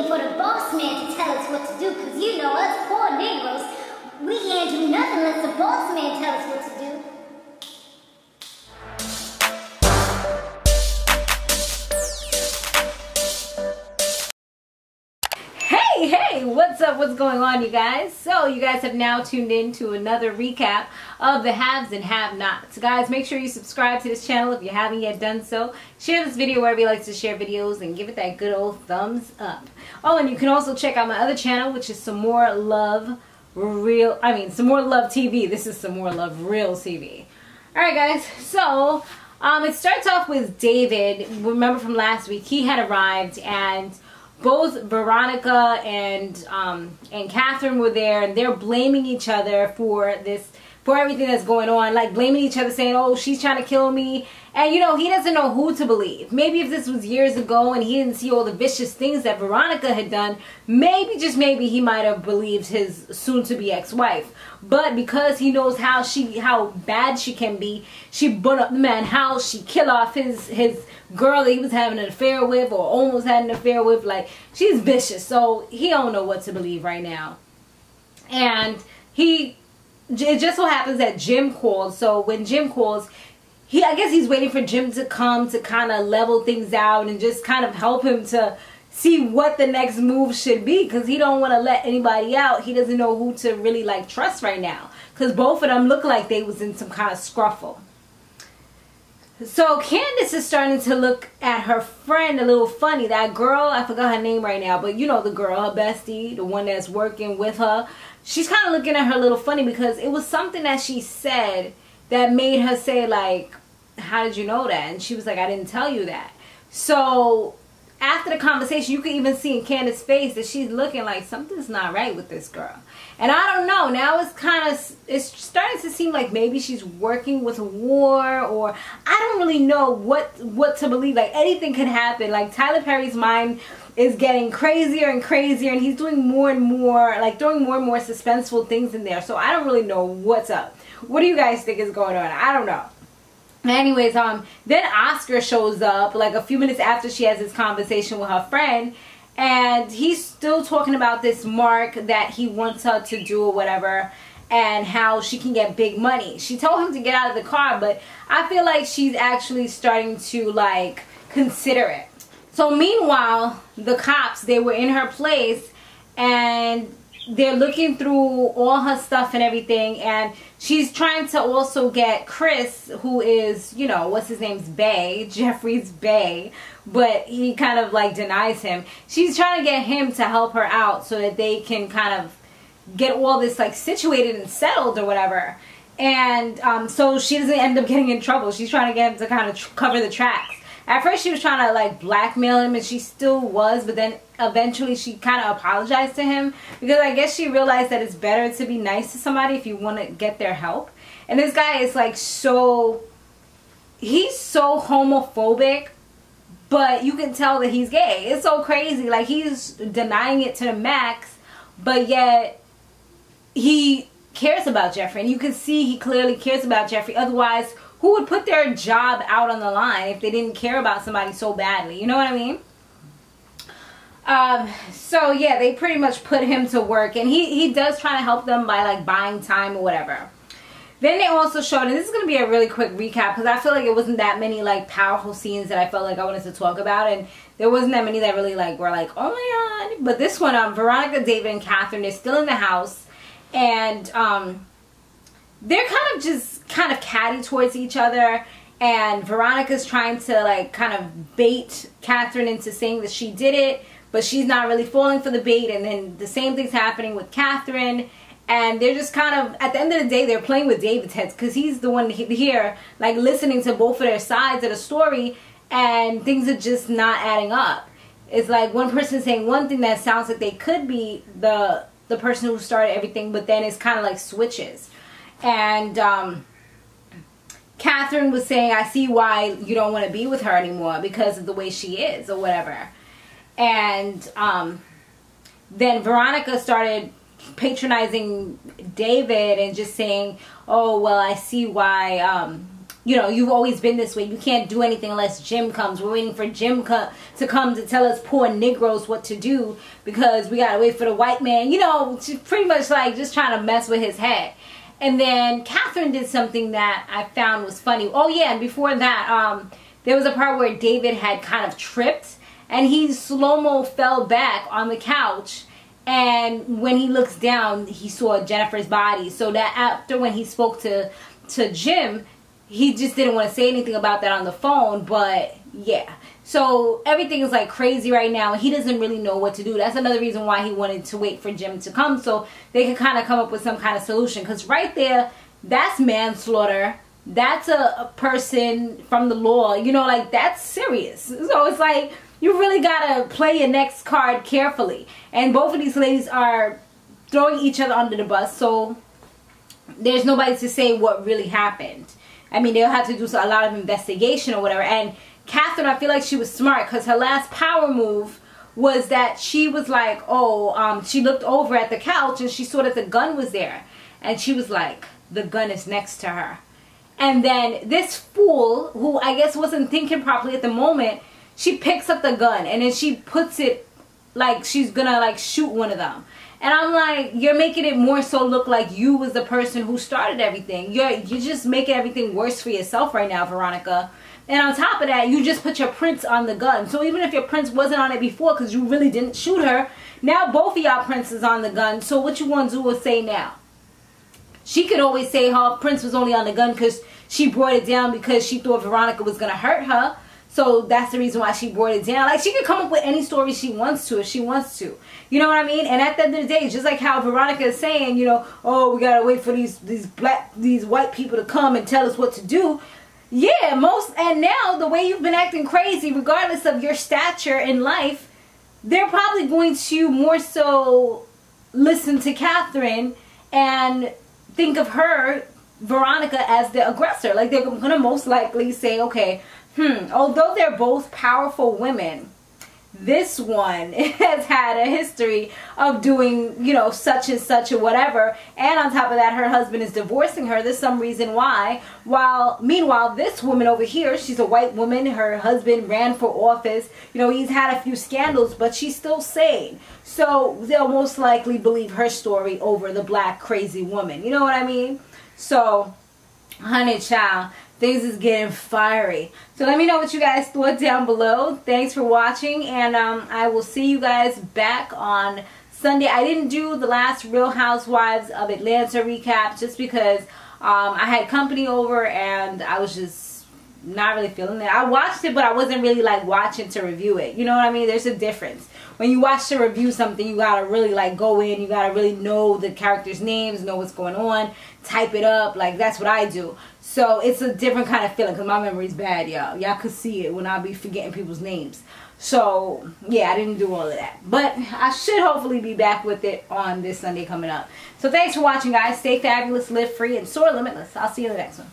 waiting for the boss man to tell us what to do, because you know us poor negros, we can't do nothing unless the boss man tells us what to do. Hey, what's up? What's going on, you guys? So you guys have now tuned in to another recap of the haves and have-nots. Guys, make sure you subscribe to this channel if you haven't yet done so. Share this video wherever you like to share videos and give it that good old thumbs up. Oh, and you can also check out my other channel, which is Samore Love TV. This is Samore Love Real TV. Alright guys, so it starts off with David. Remember from last week, he had arrived and both Veronica and Katherine were there, and they're blaming each other for everything that's going on, like blaming each other, saying, oh, she's trying to kill me. And you know, he doesn't know who to believe. Maybe if this was years ago and he didn't see all the vicious things that Veronica had done, maybe, just maybe, he might have believed his soon-to-be ex-wife. But because he knows how bad she can be, she burn up the man's house, she kill off his girl that he was having an affair with, or almost had an affair with. Like, she's vicious, so he don't know what to believe right now. And it just so happens that Jim called. So when Jim calls, I guess he's waiting for Jim to come to kind of level things out and just kind of help him to see what the next move should be, because he don't want to let anybody out. He doesn't know who to really like trust right now, because both of them look like they was in some kind of scruffle. So Candace is starting to look at her friend a little funny. That girl, I forgot her name right now, but you know the girl, her bestie, the one that's working with her. She's kind of looking at her a little funny because it was something that she said that made her say, like, how did you know that? And she was like, I didn't tell you that. So after the conversation, you can even see in Candace's face that she's looking like something's not right with this girl. And I don't know, now it's starting to seem like maybe she's working with a war, or I don't really know what to believe. Like, anything could happen. Like, Tyler Perry's mind is getting crazier and crazier, and he's doing more and more, like throwing more and more suspenseful things in there. So I don't really know what's up. What do you guys think is going on? I don't know. Anyways, then Oscar shows up like a few minutes after she has this conversation with her friend, and he's still talking about this mark that he wants her to do or whatever, and how she can get big money. She told him to get out of the car, but I feel like she's actually starting to like consider it. So meanwhile, the cops, they were in her place, and they're looking through all her stuff and everything, and she's trying to also get Chris, who is, you know, what's his name's bae, Jeffrey's bae, but he kind of like denies him. She's trying to get him to help her out so that they can kind of get all this like situated and settled or whatever. And so she doesn't end up getting in trouble. She's trying to get him to kind of cover the tracks. At first she was trying to like blackmail him, and she still was, but then eventually she kind of apologized to him, because I guess she realized that it's better to be nice to somebody if you want to get their help. And this guy is like he's so homophobic, but you can tell that he's gay. It's so crazy. Like, he's denying it to the max, but yet he cares about Jeffrey, and you can see he clearly cares about Jeffrey. Otherwise, who would put their job out on the line if they didn't care about somebody so badly? You know what I mean? So yeah, they pretty much put him to work, and he does try to help them by like buying time or whatever. Then they also showed, and this is going to be a really quick recap because I feel like it wasn't that many like powerful scenes that I felt like I wanted to talk about, and there wasn't that many that really like were like, oh my god. But this one, Veronica, David, and Katherine, they're still in the house, and they're kind of catty towards each other, and Veronica's trying to like kind of bait Katherine into saying that she did it, but she's not really falling for the bait. And then the same thing's happening with Katherine, and they're just kind of, at the end of the day, they're playing with David's head, because he's the one here like listening to both of their sides of the story, and things are just not adding up. It's like one person saying one thing that sounds like they could be the person who started everything, but then it's kind of like switches. And Katherine was saying, I see why you don't want to be with her anymore because of the way she is or whatever. And then Veronica started patronizing David and just saying, oh, well, I see why you know, you've always been this way. You can't do anything unless Jim comes. We're waiting for Jim to come to tell us poor Negroes what to do because we gotta wait for the white man. You know, pretty much like just trying to mess with his head. And then Katherine did something that I found was funny. Oh yeah, and before that, there was a part where David had kind of tripped and he slow-mo fell back on the couch. And when he looks down, he saw Jennifer's body. So that after when he spoke to Jim, he just didn't want to say anything about that on the phone, but yeah. So everything is like crazy right now, and he doesn't really know what to do. That's another reason why he wanted to wait for Jim to come, so they could kind of come up with some kind of solution. Because right there, that's manslaughter. That's a person from the law. You know, like, that's serious. So it's like, you really gotta play your next card carefully. And both of these ladies are throwing each other under the bus, so there's nobody to say what really happened. I mean, they'll have to do a lot of investigation or whatever. And Katherine, I feel like she was smart because her last power move was that she was like, she looked over at the couch and she saw that the gun was there. And she was like, the gun is next to her. And then this fool, who I guess wasn't thinking properly at the moment, she picks up the gun and then she puts it like she's gonna like shoot one of them. And I'm like, you're making it more so look like you was the person who started everything. You're just making everything worse for yourself right now, Veronica. And on top of that, you just put your prints on the gun. So even if your prints wasn't on it before because you really didn't shoot her, now both of y'all prints is on the gun. So what you want to do is say now? She could always say her prints was only on the gun because she brought it down because she thought Veronica was going to hurt her. So that's the reason why she brought it down. Like, she can come up with any story she wants to if she wants to. You know what I mean? And at the end of the day, just like how Veronica is saying, you know, oh, we got to wait for these white people to come and tell us what to do. Yeah, and now the way you've been acting crazy, regardless of your stature in life, they're probably going to more so listen to Katherine and think of her, Veronica, as the aggressor. Like, they're going to most likely say, okay, although they're both powerful women, this one has had a history of doing, you know, such and such or whatever. And on top of that, her husband is divorcing her. There's some reason why. Meanwhile, this woman over here, she's a white woman. Her husband ran for office. You know, he's had a few scandals, but she's still sane. So they'll most likely believe her story over the black crazy woman. You know what I mean? So, honey child, things is getting fiery. So let me know what you guys thought down below. Thanks for watching, and I will see you guys back on Sunday. I didn't do the last Real Housewives of Atlanta recap just because I had company over and I was just not really feeling it. I watched it, but I wasn't really like watching to review it. You know what I mean? There's a difference. When you watch to review something, you gotta really like go in, you gotta really know the characters' names, know what's going on, type it up. Like, that's what I do. So it's a different kind of feeling because my memory's bad, y'all. Y'all could see it when I be forgetting people's names. So yeah, I didn't do all of that, but I should hopefully be back with it on this Sunday coming up. So thanks for watching, guys. Stay fabulous, live free, and soar limitless. I'll see you in the next one.